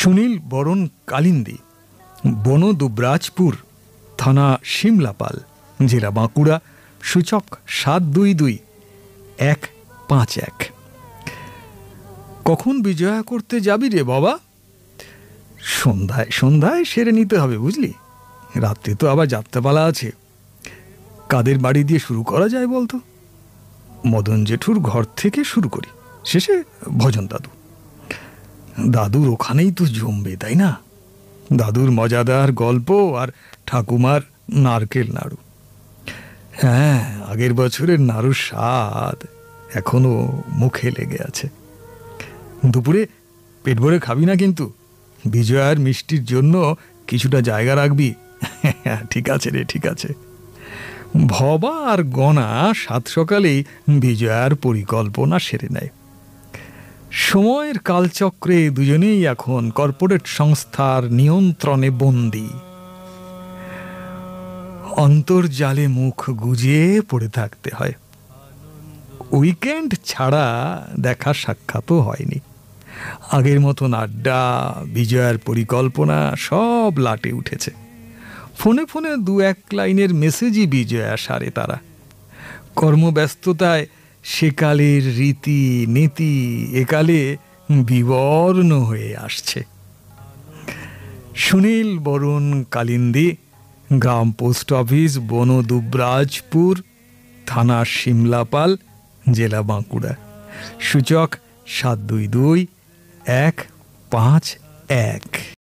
সুনীল বরণ কালিন্দী, বন দুবরাজপুর, থানা শিমলাপাল, জেলা বাঁকুড়া, সূচক 722151। কখন বিজয়া করতে যাবি রে বাবা? সন্ধ্যায় সন্ধ্যায় সেরে নিতে হবে, বুঝলি? রাত্রে তো আবার যাত্রাপালা আছে। কাদের বাড়ি দিয়ে শুরু করা যায় বলতো? মদন জেঠুর ঘর থেকে শুরু করি, শেষে ভজন দাদু। দাদুর ওখানেই তো জমবে, তাই না? দাদুর মজাদার গল্প আর ঠাকুমার নারকেল নাড়ু। হ্যাঁ, আগের বছরের নাড়ুর স্বাদ এখনো মুখে লেগে আছে। দুপুরে পেট ভরে খাবি না কিন্তু, বিজয়ার মিষ্টির জন্য কিছুটা জায়গা রাখবি। ঠিক আছে রে, ঠিক আছে। ভবা আর গনা সাত সকালেই বিজয়ার পরিকল্পনা সেরে নেয়। সময়ের কালচক্রে দুজনেই এখন কর্পোরেট সংস্থার নিয়ন্ত্রণে বন্দী। অন্তর্জালে মুখ গুজে পড়ে থাকতে হয়। উইকেন্ড ছাড়া দেখা সাক্ষাৎও হয়নি। আগের মতন আড্ডা, বিজয়ার পরিকল্পনা সব লাটে উঠেছে। ফোনে ফোনে দু এক লাইনের মেসেজই বিজয়া সারে তারা। কর্মব্যস্ততায় সেকালের রীতি নীতি একালে বিবর্ণ হয়ে আসছে। সুনীল বরণ কালিন্দী, গ্রাম পোস্ট অফিস, বন দুবরাজপুর, থানা শিমলাপাল, জেলা বাঁকুড়া, সূচক 722151।